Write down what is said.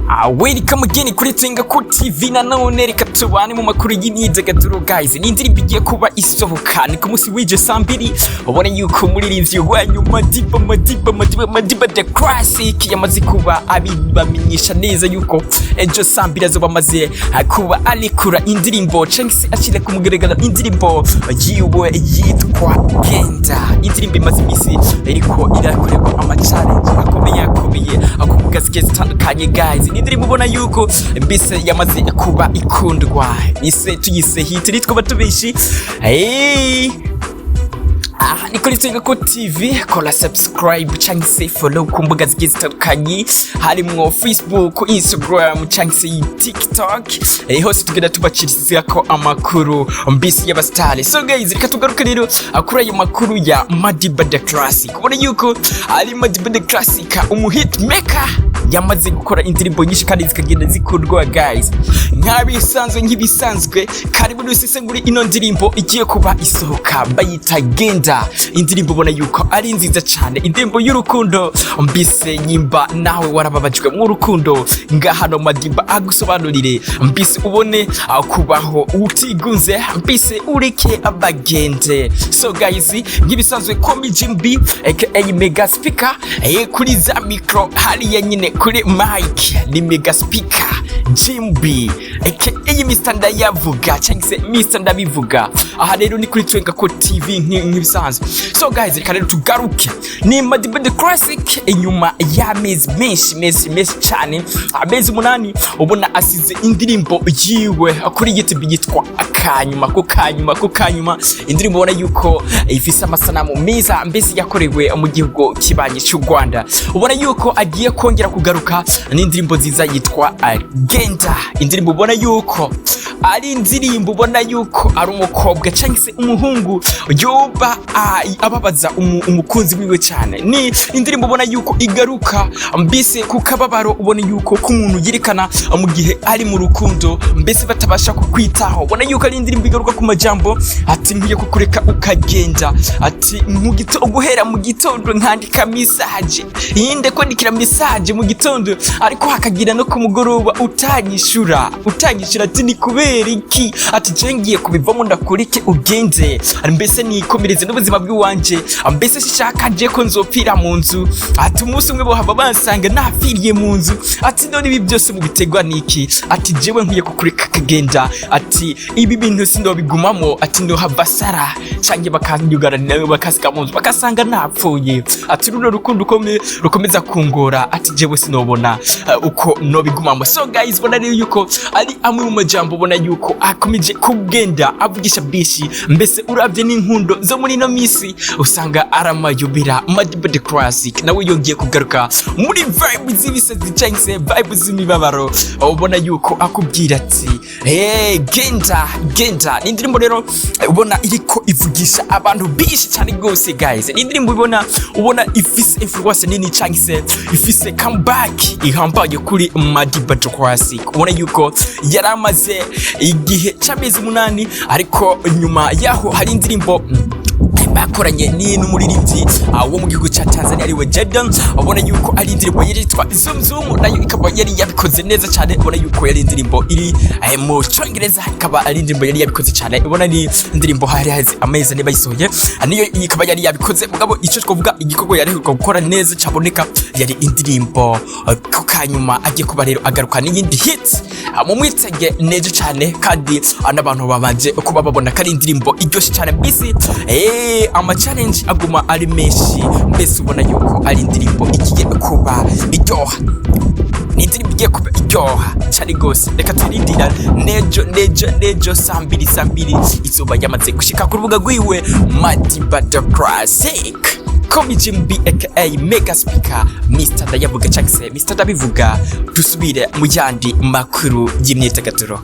Welcome again kuri TWENGAKO TV na none reka tubane mu makuru y'imyidagaduro guys. Nindirimbo igiye kuba isohoka ni ku munsi w'ejo saa 2 ubona yuko umuririmvyi wanyu Madiba Tha Classic yamaze kuba abibamenyesha neza yuko ejo saa 2 azoba amaze kuba arikora indirimbo cyangwa ashira ku mugaragaro indirimbo yitwa Genda. Indirimbo imaze imisi iriko irakorerwa ama-challenge akomeye kumbuga zitandukanye guys. Nindirimbo ubona yuko mbese yamaze kuba ikundwa, ise tuyise hit ritwa batubishi. Ni kuri TWENGAKO TV, kola subscribe cyangwa se follow kumbuga zitandukanye harimo Facebook, Instagram cyangwa se TikTok. Hose tugenda tubaciriza ko amakuru mbisi y'abastari. So guys, reka tugaruke rero akura ayo makuru ya Madiba Tha Classic. Ubona yuko ari Madiba Tha Classic umuhit maker yamaze gukora indirimbo nyinshi kandi zikagenda zikundwa guys. Nk'ibisanzwe karibu dusesengura ino ndirimbo igiye kuba isohoka bayita Genda. Indirimbo ubona yuko ari nziza cyane, indirimbo y'urukundo mbise nyimba nawe warababajwe mu rukundo ngahano Madiba agusobanurire mbise ubone kubaho utigunze mbise ureke abagende. So guys, nk'ibisanzwe komijimbi aka mega speaker kuri za micro hariya nyine kuri mic ni mega speaker Jimbi aka Mr. Ndayavuga cyangwa se Mr. Ndabivuga. Aha rero ni kuri TWENGAKO TV nk'ibisanzwe. So guys, reka rero tugaruke ni Madiba Tha Classic inyuma y'amezi menshi cyane, amezi 8 ubona asize indirimbo yiwe kuri YouTube yitwa kanyuma. Indirimbo ubona yuko ifise amasanamu meza mbese yakorewe mu gihugu kibanye cy'u Rwanda. Ubona yuko agiye kongera kugaruka n'indirimbo nziza yitwa Genda. Indirimbo ubona yuko ari indirimbo ubona yuko ari umukobwa cyangwa se umuhungu yoba ababaza umukunzi wiwe cyane. Ni indirimbo ubona yuko igaruka mbese ku kababaro, ubona yuko k'umuntu yerekana mu gihe ari mu rukundo mbese batabasha kukwitaho. Ubona yuko ari indirimbo igaruka ku majambo ati nkwiye kukureka ukagenda, ati guhera mu gitondo nkandika message yinde kwandikira message mu gitondo ariko hakagira no ku mugoroba utanyishura ati ni kubera iki, ati cengiye kubivamo ndakurike ugende mbese nikomereze n'ubuzima bw'iwanje mbese sishaka je ko nzopfira mu nzu, ati umunsi umwe bohava bansanga nafiriye mu nzu, ati none ibi byose mu bitegwa niki, ati jewe nkwiye kukureka kagenda, ati ibi bintu sindobigumamo, ati ndo havasara cange bakanyugarana bakasika mu nzu bakasanga napfuye, ati runo rukundo rukomeza kungora, ati jewe sinobona uko nobigumamo. So guys, bona rero yuko ari amwe mu majambo ubona yuko akomeje kugenda avugisha bishi mbese uravye n'inkundo zo muri no misi usanga aramayubira Madiba Tha Classic nawe yongeye kugaruka muri vibe z'ibisazi cyangwa se vibe z'imibabaro. Ubona yuko akubwira ati Genda. Ni indirimbo rero ubona iriko ivugisha abantu bishi cyane gose guys. Ni indirimbo ubona ifise influence nini cyangwa se ifise comeback ihambaye kuri Madiba Tha Classic. Ubona yuko yaramaze igihe cy'amezi 8 ariko nyuma yaho hari indirimbo bakoranye ni n'umuririmvyi wo mu gihugu cya Tanzania ariwe Genda. Ubona yuko ari indirimbo yitwa Zum nayo ikaba yari yabikoze neza cyane. Ubona yuko yari indirimbo iri mu Cyongereza, ikaba ari indirimbo yari yabikoze cyane. Ubona ni indirimbo hari haze amezi ane bayisohoye, niyo ikaba yari yabikoze mugabo icyo twavuga igikorwa yari gukora neza cyaboneka yari indirimbo ku kanyuma agiye kuba rero agaruka n'iyindi hit mu mwitsege neza cyane kandi n'abantu babanje kuba babona kari indirimbo iryoshye cyane mbisi ama-challenge aguma ari menshi mbese ubona yuko ari indirimbo igiye kuba iryoha. Ni indirimbo igiye kuba iryoha cyane gose. Reka turindira nejo saa 2 izuba yamaze gushika ku rubuga rwiwe Madiba Tha Classic. Komijimbi aka mega speaker Mr. Ndayavuga cyangwa se Mr. Ndabivuga. Dusubire mu yandi makuru y'imyidagaduro.